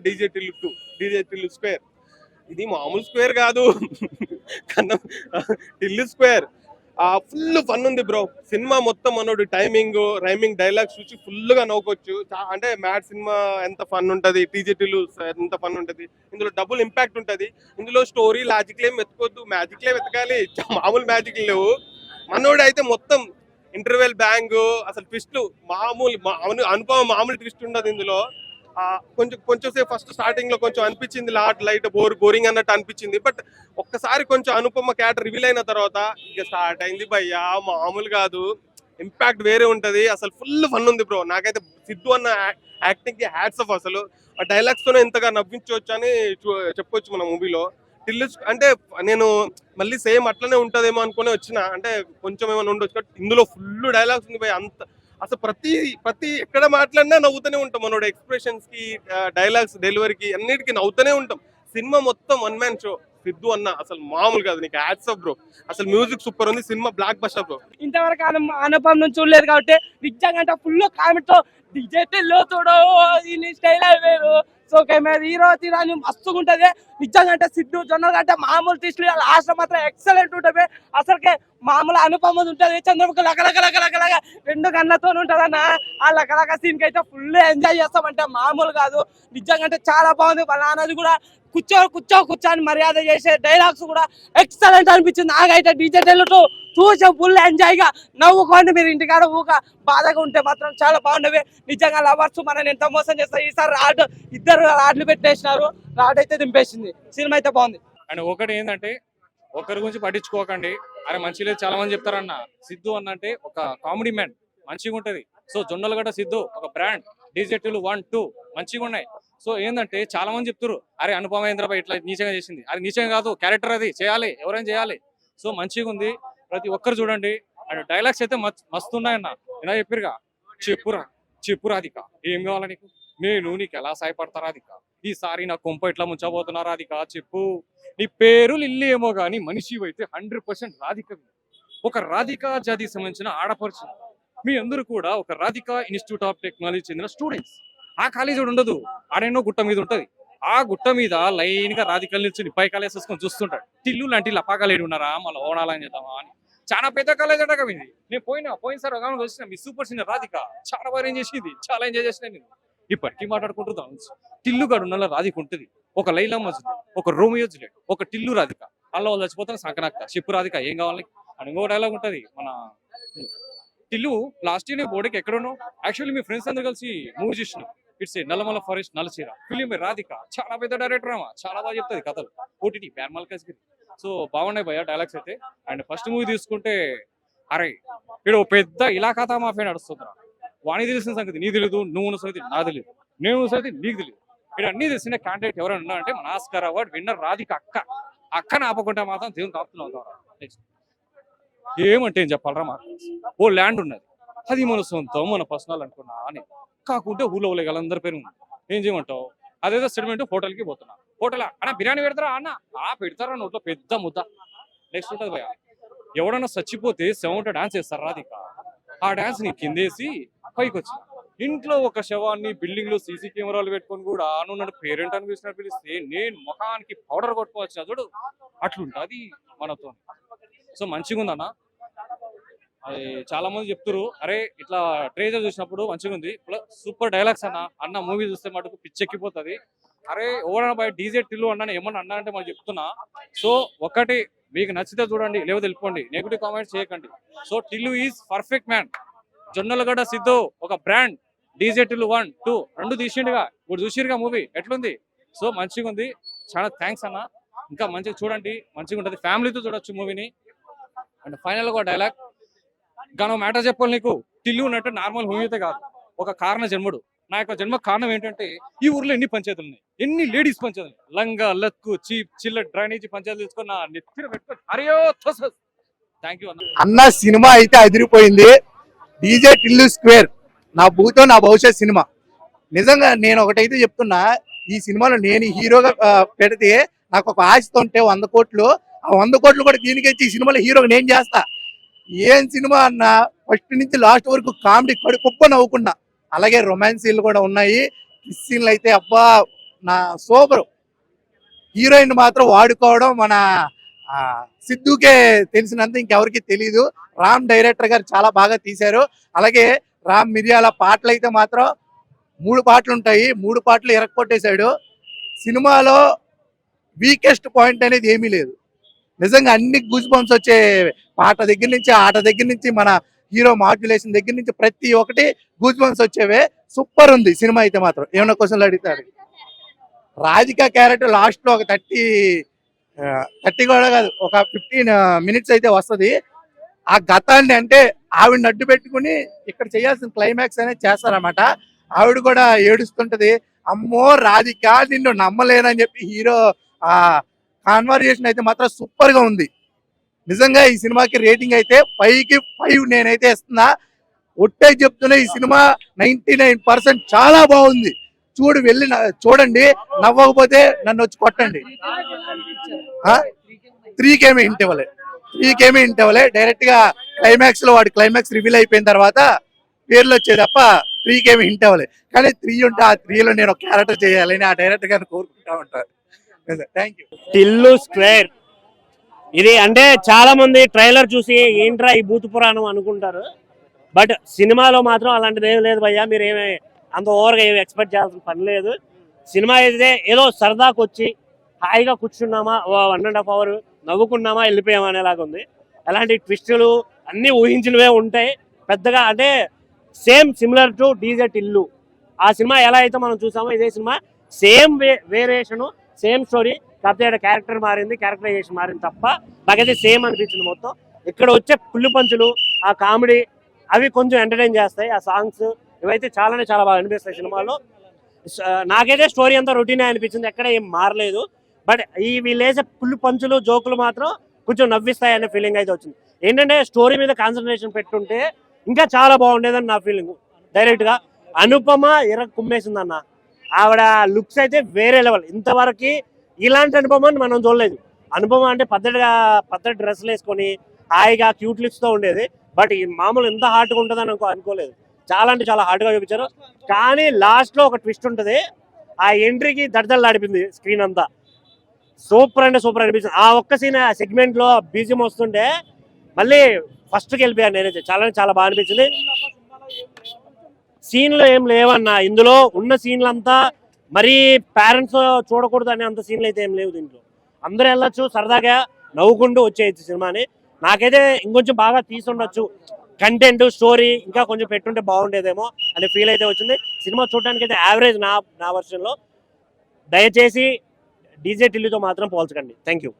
DJ Tillu 2, DJ Tillu square. ఇది మామూలు square కాదు, కన్నా టిల్లు స్క్వేర్. ఫుల్ ఫన్ ఉంది బ్రో. సినిమా మొత్తం మనోడు టైమింగ్, రైమింగ్, డైలాగ్స్ చూసి ఫుల్ గా నవ్వుకోవచ్చు. అంటే మ్యాడ్ సినిమా ఎంత ఫన్ ఉంటది, టీజే టిల్లు ఎంత ఫన్ ఉంటది. ఇందులో డబుల్ ఇంపాక్ట్ ఉంటది. ఇందులో స్టోరీ లాజిక్లే వెతుకోవద్దు, మ్యాజిక్లే వెతకాలి. మామూలు మ్యాజిక్ లేవు. మనోడు అయితే మొత్తం ఇంటర్వెల్ బ్యాంగ్, అసలు ట్విస్ట్లు మామూలు అనుపమ మామూలు ట్విస్ట్ ఉండదు ఇందులో. కొంచెం సేపు ఫస్ట్ స్టార్టింగ్ లో కొంచెం అనిపించింది, లైట్ బోరింగ్ అన్నట్టు అనిపించింది. బట్ ఒక్కసారి కొంచెం అనుపమ క్యారెక్టర్ రివీల్ అయిన తర్వాత ఇక స్టార్ట్ అయింది భయ్యా, మామూలు కాదు. ఇంపాక్ట్ వేరే ఉంటది. అసలు ఫుల్ ఫన్ ఉంది బ్రో. నాకైతే సిద్ధు అన్న యాక్టింగ్ కి హ్యాట్స్ ఆఫ్. అసలు ఆ డైలాగ్స్ తోనే ఇంతగా నవ్వించవచ్చు అని చెప్పొచ్చు మన మూవీలో. టిల్లు అంటే నేను మళ్ళీ సేమ్ అట్లనే ఉంటదేమో అనుకునే వచ్చిన, అంటే కొంచెం ఏమైనా ఉండొచ్చు. ఇందులో ఫుల్ డైలాగ్స్ ఉంది భయ్. అంత అసలు ప్రతి ఎక్కడ మాట్లాడినా నవ్వుతూనే ఉంటాం. మనోడు ఎక్స్ప్రెషన్స్ కి, డైలాగ్స్ డెలివరీకి, అన్నిటికీ నవ్వుతూనే ఉంటాం. సినిమా మొత్తం వన్ మ్యాన్ షో. సిద్ధు అన్న అసలు మామూలు కాదు. నీకు హ్యాట్స్ ఆఫ్ బ్రో. అసలు మ్యూజిక్ సూపర్ ఉంది. Cinema block buster bro. ఇంతవరకు అనుపం నుంచి చూడలేదు కాబట్టి నిజంగా అంటే ఫుల్ కామెంట్ తో డీజే టిల్లు చూడు స్టైల్ వేరు. సో హీరో తీరాని మస్తుగా ఉంటది. నిజంగా అంటే సిద్ధు జొన్నలు అంటే మామూలు తీసులు లాస్ట్ మాత్రం ఎక్సలెంట్ ఉంటది. అసలుకే మామూలు అనుపమ ఉంటది. చంద్రముఖి లగలగ 2 గన్నతో ఉంటదన్న. ఆ లగలగ సీన్ కి అయితే ఫుల్ ఎంజాయ్ చేస్తామంటే మామూలు కాదు. నిజంగా అంటే చాలా బాగుంది. వాళ్ళ నాన్నది కూడా కూర్చో అని మర్యాద చేసే డైలాగ్స్ కూడా ఎక్సలెంట్ అనిపించింది. నాకైతే డీజే టిల్లు చూసే ఫుల్ ఎంజాయ్ గా నవ్వుకోండి. మీరు ఇంటికాడ బాధగా ఉంటే మాత్రం చాలా బాగుండేవి. నిజంగా లవర్స్ మనని ఎంత మోసం చేస్తారు. ఈసారి ఇద్దరు రాడ్లు పెట్టేసినారు. రాడ్ అయితే దింపేసింది. సినిమా అయితే బాగుంది. అండ్ ఒకటి ఏంటంటే ఒకరి గురించి పట్టించుకోకండి. అరే మంచి లేదు చాలా మంది చెప్తారన్న. సిద్ధు అన్నంటే ఒక కామెడీ మ్యాన్, మంచిగా ఉంటది. సో జొన్నలగడ్డ సిద్ధు ఒక బ్రాండ్. డీజే టిల్లు 1, 2 మంచిగా ఉన్నాయి. సో ఏంటంటే చాలా మంది చెప్తారు, అరే అనుపమ ఇంద్రబాయ్ ఇట్లా నీచంగా చేసింది. అది నీచంగా కాదు, క్యారెక్టర్ అది చేయాలి, ఎవరైనా చేయాలి. సో మంచిగా ఉంది. ప్రతి ఒక్కరు చూడండి. అండ్ డైలాగ్స్ అయితే మస్తు ఉన్నాయన్న. ఇలా చెప్పారుగా, చెప్పు రాధిక, ఏం కావాలా నీకు, నేను నీకు ఎలా సాయపడతా రాధిక, ఈసారి నా కొంప ఇట్లా ముంచబోతున్నా రాధిక, చెప్పు. నీ పేరు లిల్లీ ఏమో గానీ మనిషి అయితే 100% రాధిక. ఒక రాధికా జాతికి సంబంధించిన ఆడపడుచు. మీ అందరూ కూడా ఒక రాధికా ఇన్స్టిట్యూట్ ఆఫ్ టెక్నాలజీ చెందిన స్టూడెంట్స్. ఆ కాలేజీ ఉండదు, ఆడేనో గుట్ట మీద ఉంటది. ఆ గుట్ట మీద లైన్ గా రాధికలు నిల్చుని పైకాలు వేసేసుకొని చూస్తుంటాడు. టిల్లు లాంటి లపాకాలేడు ఉన్నారా, మళ్ళీ ఓనాలని చేద్దామా అని. చాలా పెద్ద కాలేజ్ అంట కవింది. నేను పోయినసారి ఒక వచ్చిన మీ సూపర్ సీనియర్ రాధిక చాలా బాగా ఏం చేసింది, చాలా ఎంజాయ్ చేసిన నేను. ఇప్పటికీ మాట్లాడుకుంటున్నాం. టిల్లు గడు ఉన్న రాధిక ఉంటుంది, ఒక లైలా మజ్ను, ఒక రోమియో జూలియట్, ఒక టిల్లు రాధిక. అలా వాళ్ళు చచ్చిపోతాను సంకనాక చెప్పు రాధిక ఏం కావాలి అని ఇంకో డైలాగ్ ఉంటది. మన టిల్లు లాస్ట్ ఇయర్ బోర్డుకి ఎక్కడున్నావు, యాక్చువల్లీ మీ ఫ్రెండ్స్ అందరూ కలిసి మూవీ చూసినాం. ఇట్స్ ఏ నల్లమల ఫారెస్ట్ నలచీర ఫిలిం. రాధిక చాలా పెద్ద డైరెక్టర్ అమ్మా, చాలా బాగా చెప్తుంది కథలు. ఓటీటీ ప్యార్మల్ కస్గిరి. సో బాగున్నాయి భయ్య డైలాగ్స్ అయితే. అండ్ ఫస్ట్ మూవీ తీసుకుంటే అరే ఇక్కడ పెద్ద ఇలాఖాతా మాఫియా నడుస్తుందిరా. వాణి తెలిసిన సంగతి నీ తెలియదు, నువ్వు ఉన్న సంగతి నాకు తెలియదు, నేను ఉన్న సంగతి నీకు తెలియదు. ఇక్కడ అన్ని తెలిసిన క్యాండిడేట్ ఎవరైనా ఉన్నారంటే మన ఆస్కార్ అవార్డ్ విన్నర్ రాధిక అక్కని ఆపకుంటే మాత్రం దేవుని తాపుతున్నాం. నెక్స్ట్ ఏమంటే ఏం చెప్పాలరా, మాకు ఓ ల్యాండ్ ఉన్నది, అది మన సొంతం, మన పర్సనల్ అనుకున్నా అని. కాకుంటే ఊళ్ళో వాళ్ళందరి పేరు ఉంది. ఏం చేయమంటావు, అదేదో సెటిల్మెంట్ హోటల్కి పోతున్నా. హోటల్ అన్న బిర్యానీ పెడతారా అన్న, పెడతారా నోట్లో పెద్ద ముద్ద. నెక్స్ట్ ఉంటుంది భయ, ఎవడన్నా చచ్చిపోతే 7 డాన్స్ చేస్తారు రాధిక. ఆ డాన్స్ ని కిందేసి పైకి వచ్చిన. ఇంట్లో ఒక శవాన్ని బిల్డింగ్ లో సీసీ కెమెరాలు పెట్టుకొని కూడా నువ్వు నన్ను పేరెంట్ అని పిలిస్తే నేను ముఖానికి పౌడర్ కొట్టుకోవచ్చిన చూడు, అట్లుంటుంది మనతో. సో మంచిగా ఉందన్న. అది చాలా మంది చెప్తారు, అరే ఇట్లా ట్రేజర్ చూసినప్పుడు మంచిగా ఉంది, సూపర్ డైలాగ్స్ అన్న మూవీ చూస్తే మటుకు పిచ్చెక్కిపోతుంది. అరే ఎవడన్నా బయట డీజే టిల్లు అన్న ఏమన్నా అన్నా అంటే మనం చెప్తున్నా. సో ఒకటి మీకు నచ్చితే చూడండి, లేకపోతే వెళ్ళిపోండి, నెగిటివ్ కామెంట్స్ చేయకండి. So Tillu is perfect man. Jonnalagadda Siddhu ఒక బ్రాండ్. డీజే టిల్లు 1, 2 2 తీసిండుగా, ఇప్పుడు చూసిరుగా మూవీ ఎట్లుంది. సో మంచిగా ఉంది, చాలా థ్యాంక్స్ అన్న. ఇంకా మంచిగా చూడండి, మంచిగా ఉంటుంది, ఫ్యామిలీతో చూడొచ్చు మూవీని. అండ్ ఫైనల్ గా డైలాగ్ గానో మ్యాటర్ చెప్పాలి నీకు. టిల్లు ఉన్నట్టు నార్మల్ మూవీ అయితే కాదు, ఒక కారణ జన్ముడు. నా యొక్క జన్మ కారణం ఏంటంటే ఈ ఊర్లో ఎన్ని పంచాయతీలు ఉన్నాయి, ఎన్ని లేడీస్ పంచాయతీలు, లంగా లక్కు చీప్ చిల్లర్ డ్రైనేజీ పంచాయతీలు తీసుకొని నా నెత్తిన పెట్టుకొని అరియో థ్యాంక్ యూ అన్న. సినిమా అయితే అదిరిపోయింది. డీజే టిల్లు స్క్వేర్ నా భూతో నా భవిష్యత్ సినిమా. నిజంగా నేను ఒకటైతే చెప్తున్నా, ఈ సినిమాలో నేను హీరోగా పెడితే నాకు ఒక ఆశతో ఉంటే 100 కోట్లు, ఆ 100 కోట్లు కూడా దీనికి ఈ సినిమాలో హీరోగా నేను చేస్తా. ఏం సినిమా అన్న, ఫస్ట్ నుంచి లాస్ట్ వరకు కామెడీ కడుపుప్ప నవ్వుకున్నా. అలాగే రొమాన్స్ సీన్లు కూడా ఉన్నాయి. కిస్ సీన్లు అయితే అబ్బా నా సూపర్. హీరోయిన్ మాత్రం వాడుకోవడం మన సిద్ధుకే తెలిసినంత ఇంకెవరికి తెలియదు. రామ్ డైరెక్టర్ గారు చాలా బాగా తీశారు. అలాగే రామ్ మిరియాల పాటలు అయితే మాత్రం 3 పాటలు ఉంటాయి, 3 పాటలు ఎరక్కొట్టేశాడు. సినిమాలో వీకెస్ట్ పాయింట్ అనేది ఏమీ లేదు. నిజంగా అన్ని గూస్ బంప్స్ వచ్చే పాట దగ్గర నుంచి, ఆట దగ్గర నుంచి, మన హీరో మాడ్యులేషన్ దగ్గర నుంచి ప్రతి ఒక్కటి గూస్ బంప్స్ వచ్చేవే. సూపర్ ఉంది సినిమా అయితే మాత్రం. ఏమైనా క్వశ్చన్లు అడుగుతారు. రాధిక క్యారెక్టర్ లాస్ట్ లో ఒక 30 కూడా కాదు, ఒక 15 minutes అయితే వస్తుంది. ఆ గతాన్ని అంటే ఆవిడని అడ్డు పెట్టుకుని ఇక్కడ చేయాల్సిన క్లైమాక్స్ అనేది చేస్తారన్నమాట. ఆవిడ కూడా ఏడుస్తుంటది, అమ్మో రాధిక నిన్ను నమ్మలేనని చెప్పి హీరో ఆ కాన్వర్జేషన్ అయితే మాత్రం సూపర్ గా ఉంది. నిజంగా ఈ సినిమాకి రేటింగ్ అయితే 5కి 5 నేనైతే ఇస్తున్నా. ఒట్టే చెప్తున్నా, ఈ సినిమా 99% చాలా బాగుంది. వెళ్ళి చూడండి. నవ్వకపోతే నన్ను వచ్చి కొట్టండి. 3కేమీ హింట్ ఇవ్వలే. డైరెక్ట్ గా క్లైమాక్స్ లో వాడు క్లైమాక్స్ రివీల్ అయిపోయిన తర్వాత పేర్లు వచ్చేది తప్ప 3కేమీ హింట్ ఇవ్వలే. కానీ 3 ఉంటే ఆ 3లో నేను ఒక క్యారెక్టర్ చేయాలని ఆ డైరెక్టర్ గారిని కోరుకుంటా ఉంటాను. Thank you. టిల్లు స్క్వేర్ ఇది అంటే చాలా మంది ట్రైలర్ చూసి ఏంట్రా ఈ భూత పురాణం అనుకుంటారు. బట్ సినిమాలో మాత్రం అలాంటిది ఏం లేదు భయ్యా. మీరు ఏమి అంత ఓవర్గా ఏమి ఎక్స్పెక్ట్ చేయాల్సిన పని లేదు. సినిమా అయితే ఏదో సరదాకు వచ్చి హాయిగా కూర్చున్నామా 1.5 hour నవ్వుకున్నామా వెళ్ళిపోయామా అనేలాగా ఉంది. అలాంటి ట్విస్టులు అన్నీ ఊహించినవే ఉంటాయి. పెద్దగా అంటే same similar to DJ Tillu. ఆ సినిమా ఎలా అయితే మనం చూసామో ఇదే cinema same variation, same story. కాకపోతే క్యారెక్టర్ మారింది, క్యారెక్టరైజేషన్ మారింది తప్ప నాకైతే సేమ్ అనిపించింది మొత్తం. ఇక్కడ వచ్చే పుల్లు పంచులు, ఆ కామెడీ అవి కొంచెం ఎంటర్టైన్ చేస్తాయి. ఆ సాంగ్స్ ఇవైతే చాలా బాగా అనిపిస్తాయి సినిమాలో. నాకైతే స్టోరీ అంతా రొటీనే అనిపించింది, ఎక్కడ ఏం మారలేదు. బట్ ఈ వీళ్ళేసే పుల్లు పంచులు, జోకులు మాత్రం కొంచెం నవ్విస్తాయి అనే ఫీలింగ్ అయితే వచ్చింది. ఏంటంటే స్టోరీ మీద కాన్సన్ట్రేషన్ పెట్టుంటే ఇంకా చాలా బాగుండేదని నా ఫీలింగ్. డైరెక్ట్ గా అనుపమ కుమ్మేసింది అన్న. ఆవిడ లుక్స్ అయితే వేరే లెవెల్. ఇంతవరకు ఇలాంటి అనుపమని మనం చూడలేదు. అనుపమ అంటే పద్ధతి డ్రెస్సులు వేసుకొని హాయిగా క్యూట్ లిప్స్ తో ఉండేది. బట్ ఈ మామూలు ఎంత హార్ట్గా ఉంటుందని అనుకోలేదు. చాలా అంటే చాలా హార్ట్గా చూపించారు. కానీ లాస్ట్ లో ఒక ట్విస్ట్ ఉంటుంది. ఆ ఎంట్రీకి దడదల్లాడిపోయింది స్క్రీన్ అంతా. సూపర్ అంటే సూపర్ అనిపించింది. ఆ ఒక్క సీన్ సెగ్మెంట్ లో బీజియం వస్తుంటే మళ్ళీ ఫస్ట్కి వెళ్ళిపోయాను నేనైతే. చాలా బాగా అనిపించింది. సీన్లు ఏం లేవన్నా ఇందులో. ఉన్న సీన్లంతా మరీ పేరెంట్స్ చూడకూడదు అనే అంత సీన్లు అయితే ఏం లేవు దీంట్లో. అందరూ వెళ్ళొచ్చు, సరదాగా నవ్వుకుంటూ వచ్చేయచ్చు సినిమాని. నాకైతే ఇంకొంచెం బాగా తీసుండొచ్చు, కంటెంట్ స్టోరీ ఇంకా కొంచెం పెట్టుంటే బాగుండేదేమో అనే ఫీల్ అయితే వచ్చింది. సినిమా చూడడానికి అయితే యావరేజ్ నా వర్షన్లో. దయచేసి డీజే టిల్లుతో మాత్రం పోల్చకండి. Thank you.